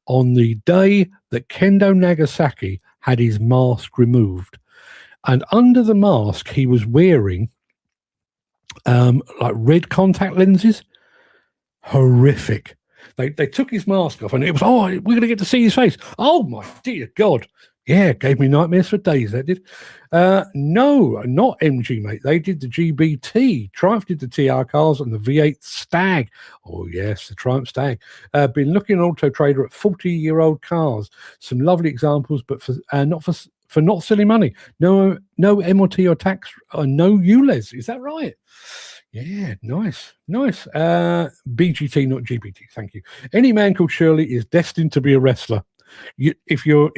[SPEAKER 1] on the day that Kendo Nagasaki had his mask removed. And under the mask, he was wearing like red contact lenses. Horrific. They took his mask off and it was, we're going to get to see his face. Oh, my dear God. Yeah, gave me nightmares for days, that did. No, not MG, mate. They did the GBT. Triumph did the TR cars and the V8 Stag. Oh, yes, the Triumph Stag. Been looking at Auto Trader at 40-year-old cars. Some lovely examples, but for not silly money. No MOT or tax, no ULEZ. Is that right? Yeah, nice. BGT, not GPT. Thank you. Any man called Shirley is destined to be a wrestler. If you're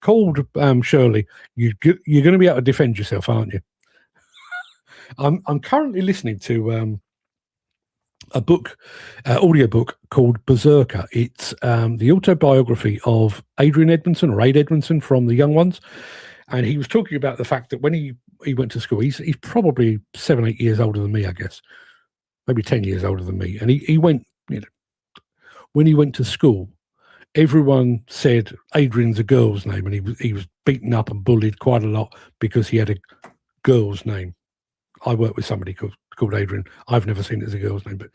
[SPEAKER 1] called Shirley, you're going to be able to defend yourself, aren't you? I'm currently listening to a book, audio book called Berserker. It's the autobiography of Adrian Edmondson or Aid Edmondson from The Young Ones, and he was talking about the fact that when he went to school, he's probably 7-8 years older than me, I guess, maybe 10 years older than me, and he went, when he went to school, everyone said Adrian's a girl's name, and he was beaten up and bullied quite a lot because he had a girl's name. I work with somebody called Adrian. I've never seen it as a girl's name, but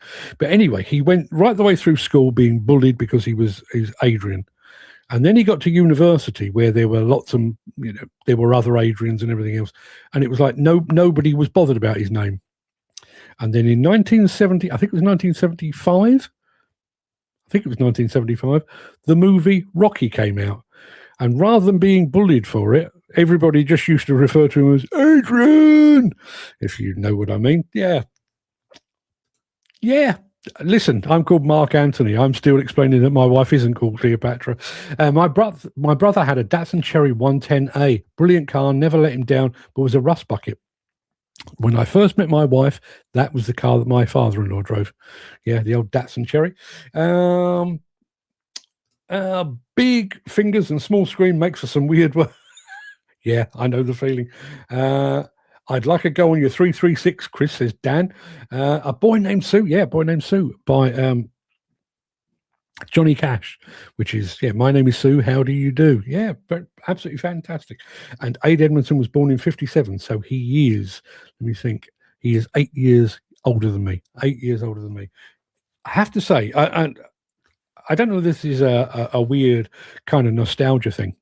[SPEAKER 1] anyway, he went right the way through school being bullied because he's Adrian, and then he got to university where there were lots of there were other Adrians and everything else, and it was like nobody was bothered about his name. And then in 1970, I think it was 1975. The movie Rocky came out. And rather than being bullied for it, everybody just used to refer to him as Adrian, if you know what I mean. Yeah. Listen, I'm called Mark Anthony. I'm still explaining that my wife isn't called Cleopatra. My brother had a Datsun Cherry 110A. Brilliant car, never let him down, but was a rust bucket. When I first met my wife, that was the car that my father-in-law drove. Yeah, the old Datsun Cherry. Big fingers and small screen makes for some weird work. Yeah, I know the feeling. I'd like a go on your 336, Chris, says Dan. A Boy Named Sue. Yeah, Boy Named Sue by Johnny Cash, which is, my name is Sue, how do you do? Yeah, but absolutely fantastic. And Ade Edmondson was born in 57, so he is, let me think, he is 8 years older than me. 8 years older than me. I have to say, I don't know if this is a weird kind of nostalgia thing.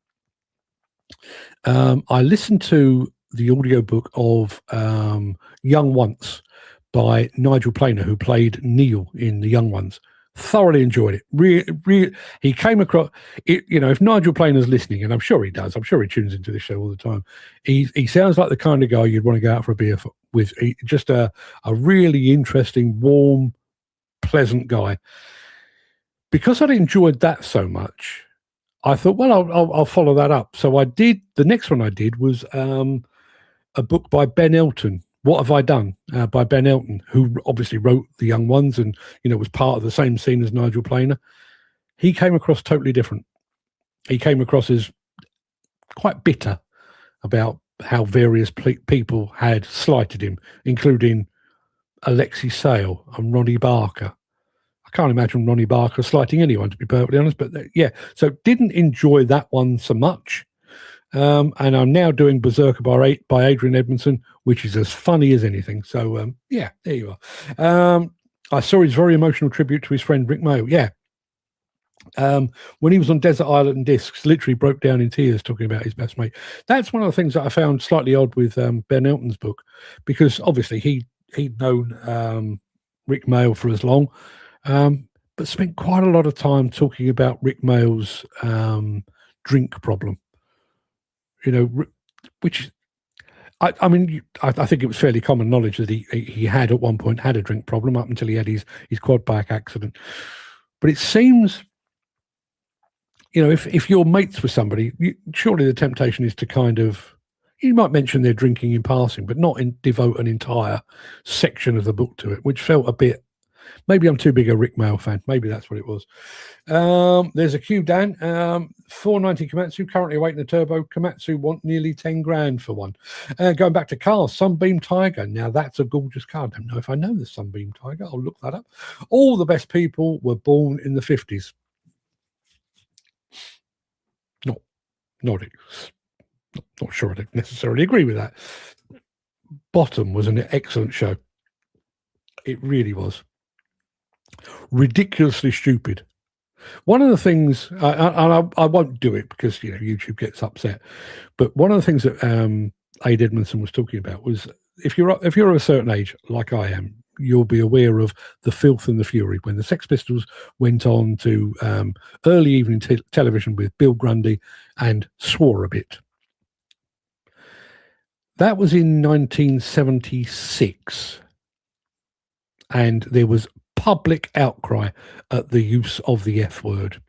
[SPEAKER 1] I listened to the audiobook of Young Once by Nigel Planer, who played Neil in The Young Ones. Thoroughly enjoyed it. He came across it. If Nigel Planer's listening, and I'm sure he does, I'm sure he tunes into the show all the time. He sounds like the kind of guy you'd want to go out for a beer with. Just a really interesting, warm, pleasant guy. Because I'd enjoyed that so much, I thought, well, I'll follow that up. So I did. The next one I did was a book by Ben Elton. What Have I Done? By Ben Elton, who obviously wrote The Young Ones and, was part of the same scene as Nigel Planer. He came across totally different. He came across as quite bitter about how various people had slighted him, including Alexei Sale and Ronnie Barker. I can't imagine Ronnie Barker slighting anyone, to be perfectly honest. But so didn't enjoy that one so much. And I'm now doing Berserker by Adrian Edmondson, which is as funny as anything. So, there you are. I saw his very emotional tribute to his friend Rick Mayo. Yeah. When he was on Desert Island Discs, literally broke down in tears talking about his best mate. That's one of the things that I found slightly odd with Ben Elton's book, because obviously he'd known Rick Mayo for as long, but spent quite a lot of time talking about Rick Mayo's drink problem. Which I think it was fairly common knowledge that he had at one point had a drink problem up until he had his quad bike accident. But it seems, if you're mates with somebody, surely the temptation is to kind of, you might mention their drinking in passing, but not devote an entire section of the book to it, which felt a bit, maybe I'm too big a Rick Mail fan. Maybe that's what it was. There's a queue, Dan. 490 Komatsu, currently awaiting the turbo. Komatsu want nearly 10 grand for one. Going back to cars, Sunbeam Tiger. Now, that's a gorgeous car. I don't know if I know the Sunbeam Tiger. I'll look that up. All the best people were born in the 50s. Not sure I necessarily agree with that. Bottom was an excellent show. It really was. Ridiculously stupid. One of the things, and I won't do it because YouTube gets upset, but one of the things that Ade Edmondson was talking about was if you're of a certain age, like I am, you'll be aware of the filth and the fury when the Sex Pistols went on to early evening television with Bill Grundy and swore a bit. That was in 1976, and there was public outcry at the use of the F word.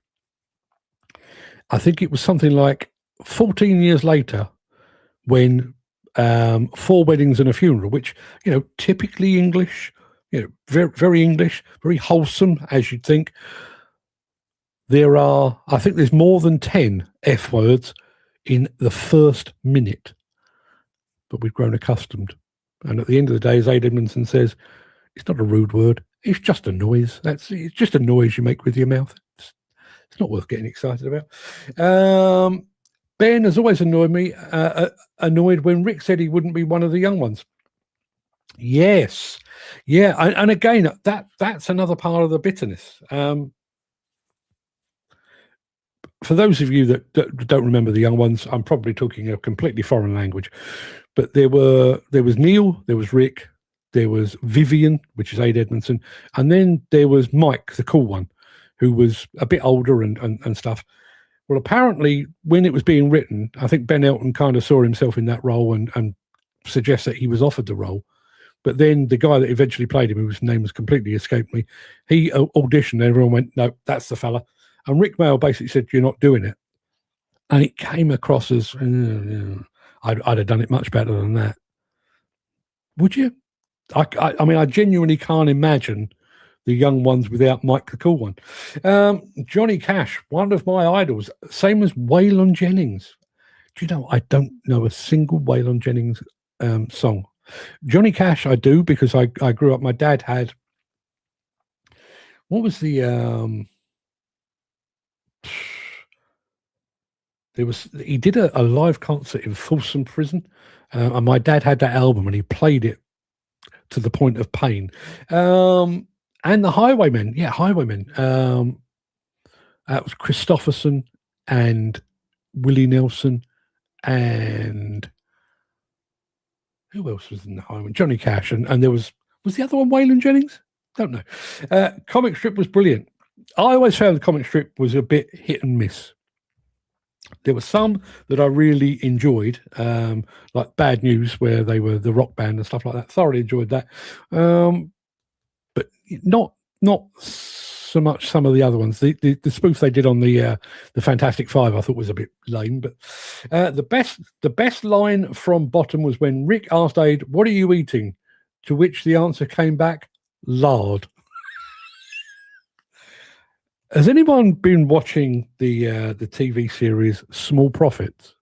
[SPEAKER 1] I think it was something like 14 years later when Four Weddings and a Funeral, which, typically English, very, very English, very wholesome, as you'd think. I think there's more than 10 F words in the first minute, but we've grown accustomed. And at the end of the day, as Ade Edmondson says, it's not a rude word. It's just a noise. It's just a noise you make with your mouth. It's not worth getting excited about. Ben has always annoyed when Rick said he wouldn't be one of the young ones. Yes. Yeah. And again, that's another part of the bitterness. For those of you that don't remember the young ones, I'm probably talking a completely foreign language. But there was Neil, there was Rick, there was Vivian, which is Ade Edmondson, and then there was Mike, the cool one, who was a bit older and stuff. Well, apparently, when it was being written, I think Ben Elton kind of saw himself in that role and suggests that he was offered the role. But then the guy that eventually played him, whose name has completely escaped me, he auditioned and everyone went, no, that's the fella. And Rick Mail basically said, you're not doing it. And it came across as, I'd have done it much better than that. Would you? I mean, I genuinely can't imagine the young ones without Mike the cool one. Johnny Cash, one of my idols, same as Waylon Jennings. Do you know, I don't know a single Waylon Jennings song. Johnny Cash, I do, because I grew up, my dad had, what was the he did a live concert in Folsom Prison, and my dad had that album and he played it to the point of pain. And the Highwaymen, Highwaymen. That was Christopherson and Willie Nelson, and who else was in the Highwaymen? Johnny Cash, and there was the other one Waylon Jennings? Don't know. Comic strip was brilliant. I always found the comic strip was a bit hit and miss. There were some that I really enjoyed, like Bad News, where they were the rock band and stuff like that. Thoroughly enjoyed that, but not so much some of the other ones. The spoof they did on the Fantastic Five I thought was a bit lame. But the best line from Bottom was when Rick asked Aid, "What are you eating?" To which the answer came back, "Lard." Has anyone been watching the TV series Small Profits?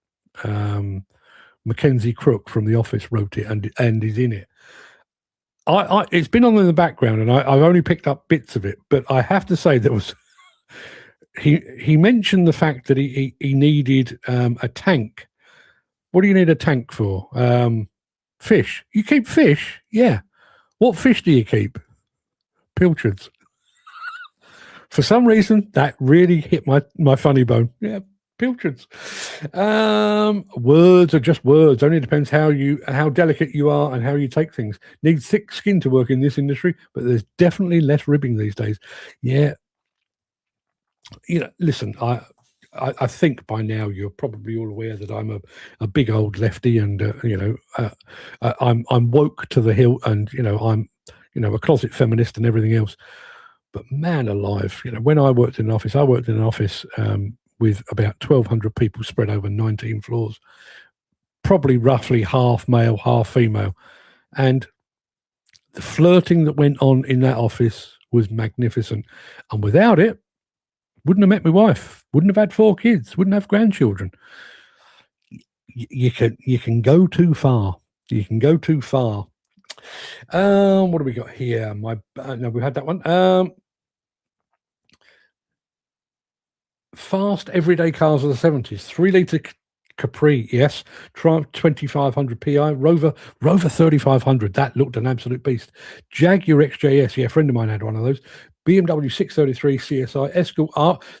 [SPEAKER 1] Mackenzie Crook from The Office wrote it and is in it. It's been on in the background, and I've only picked up bits of it. But I have to say, there was he mentioned the fact that he needed a tank. What do you need a tank for? Fish. You keep fish? Yeah. What fish do you keep? Pilchards. For some reason, that really hit my funny bone. Yeah, pilchards. Words are just words. Only depends how delicate you are and how you take things. Need thick skin to work in this industry, but there's definitely less ribbing these days. Yeah. Listen, I think by now you're probably all aware that I'm a big old lefty, and I'm woke to the hilt, and I'm a closet feminist and everything else. But man alive, when I worked in an office, with about 1,200 people spread over 19 floors, probably roughly half male, half female. And the flirting that went on in that office was magnificent. And without it, wouldn't have met my wife, wouldn't have had 4 kids, wouldn't have grandchildren. You can go too far. You can go too far. What do we got here? No, we had that one. Fast everyday cars of the 70s. 3-litre Capri, yes. Triumph 2500 Pi. Rover 3500. That looked an absolute beast. Jaguar XJS. Yeah, a friend of mine had one of those. BMW 633 CSI. Escort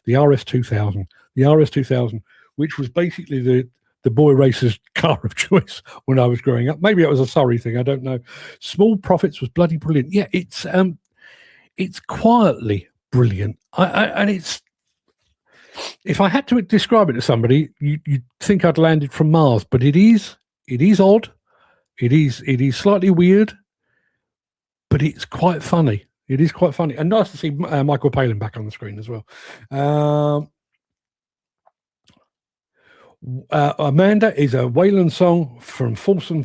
[SPEAKER 1] the RS 2000. The RS 2000, which was basically the boy racer's car of choice when I was growing up. Maybe it was a Surrey thing. I don't know. Small Profits was bloody brilliant. Yeah, it's quietly brilliant. And it's, if I had to describe it to somebody, you'd think I'd landed from Mars, but it is odd. It is slightly weird, but it's quite funny. It is quite funny, and nice to see Michael Palin back on the screen as well. Amanda is a Waylon song from Folsom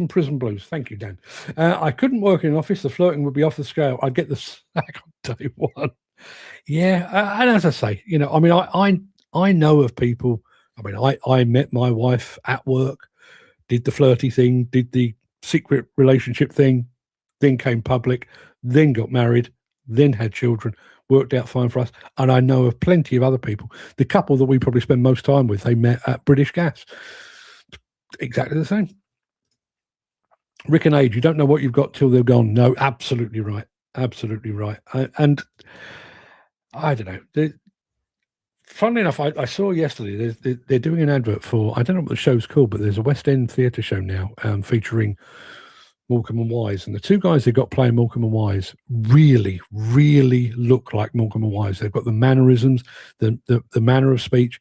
[SPEAKER 1] Prison Blues. Thank you, Dan. I couldn't work in an office. The flirting would be off the scale. I'd get the sack on day one. Yeah, and as I say, I know of people. I met my wife at work, did the flirty thing, did the secret relationship thing, then came public, then got married, then had children, worked out fine for us. And I know of plenty of other people. The couple that we probably spend most time with, they met at British Gas. Exactly the same. Rick and Age, you don't know what you've got till they're gone. No, absolutely right. Absolutely right. And I don't know. Funnily enough, I saw yesterday they're doing an advert for, I don't know what the show's called, but there's a West End theatre show now featuring Morecambe and Wise, and the 2 guys they got playing Morecambe and Wise really, really look like Morecambe and Wise. They've got the mannerisms, the manner of speech.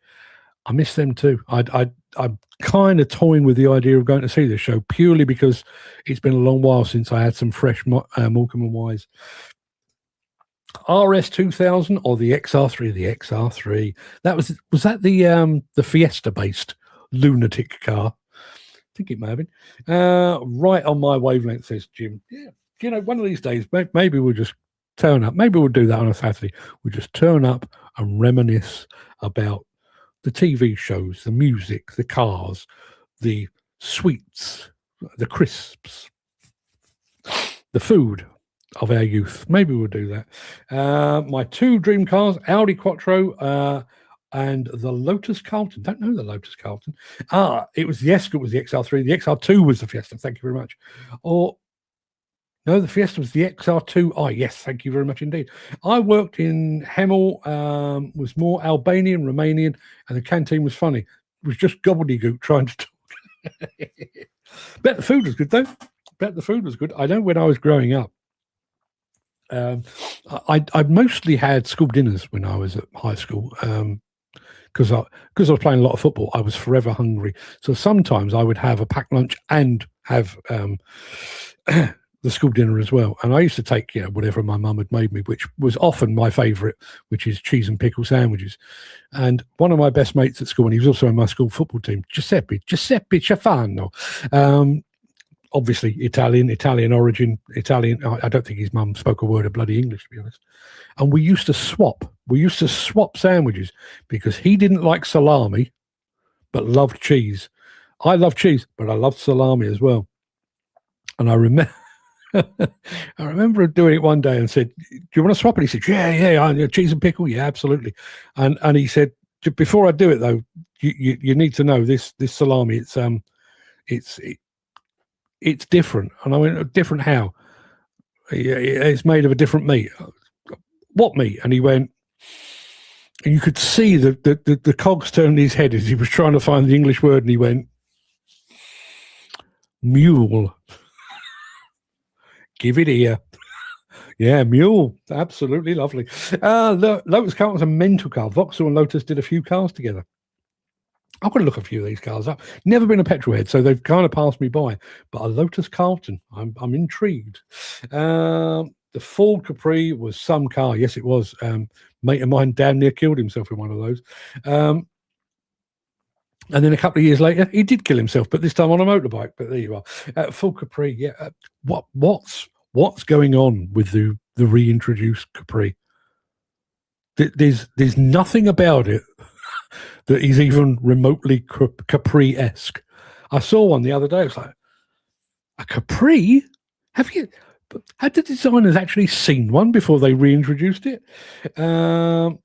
[SPEAKER 1] I miss them too. I'm kind of toying with the idea of going to see this show purely because it's been a long while since I had some fresh Morecambe and Wise. RS 2000 or the XR3? The XR3. Was that the Fiesta based lunatic car? I think it may have been. Right on my wavelength, says Jim. Yeah, one of these days maybe we'll just turn up. Maybe we'll do that on a Saturday. We'll just turn up and reminisce about the TV shows, the music, the cars, the sweets, the crisps, the food of our youth. Maybe we'll do that. My 2 dream cars, Audi Quattro, and the Lotus Carlton. Don't know the Lotus Carlton. It was the Escort was the XR3. The XR2 was the Fiesta. Thank you very much. Or no, the Fiesta was the XR2i. Yes, thank you very much indeed. I worked in Hemel, was more Albanian, Romanian, and the canteen was funny. It was just gobbledygook trying to talk. Bet the food was good, though. Bet the food was good. I know when I was growing up, I mostly had school dinners when I was at high school. Because I was playing a lot of football, I was forever hungry. So sometimes I would have a packed lunch and have the school dinner as well. And I used to take, whatever my mum had made me, which was often my favourite, which is cheese and pickle sandwiches. And one of my best mates at school, and he was also in my school football team, Giuseppe Ciafano. Obviously Italian origin, Italian. I don't think his mum spoke a word of bloody English, to be honest. And we used to swap sandwiches because he didn't like salami, but loved cheese. I love cheese, but I loved salami as well. And I remember doing it one day and said, "Do you want to swap it?" He said, "Yeah, cheese and pickle, yeah, absolutely." And he said, "Before I do it though, you need to know this salami. It's different." And I went, "Different how?" "It's made of a different meat." "What meat?" And he went, and you could see the cogs turn in his head as he was trying to find the English word, and he went, "Mule." "Give it here." Yeah, mule. Absolutely lovely. Lotus car was a mental car. Vauxhall and Lotus did a few cars together. I've got to look a few of these cars up. Never been a petrol head, so they've kind of passed me by. But a Lotus Carlton, I'm intrigued. The Ford Capri was some car. Yes, it was. Mate of mine damn near killed himself in one of those. And then a couple of years later, he did kill himself, but this time on a motorbike. But there you are. Ford Capri, yeah. What's going on with the reintroduced Capri? There's nothing about it that is even remotely Capri-esque. I saw one the other day. It's like, a Capri? Had the designers actually seen one before they reintroduced it? Well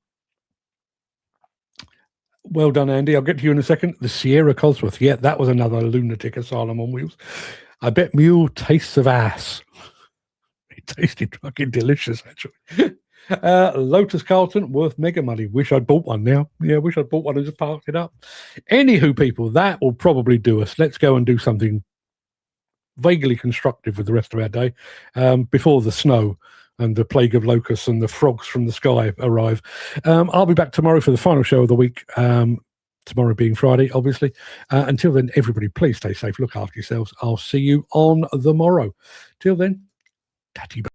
[SPEAKER 1] done, Andy. I'll get to you in a second. The Sierra Cosworth. Yeah, that was another lunatic asylum on wheels. I bet mule tastes of ass. It tasted fucking delicious, actually. Lotus Carlton, worth mega money. Wish I'd bought one now. Yeah, wish I'd bought one and just parked it up. Anywho, people, that will probably do us. Let's go and do something vaguely constructive with the rest of our day before the snow and the plague of locusts and the frogs from the sky arrive. I'll be back tomorrow for the final show of the week. Tomorrow being Friday, obviously. Until then, everybody, please stay safe. Look after yourselves. I'll see you on the morrow. Till then, tatty bye.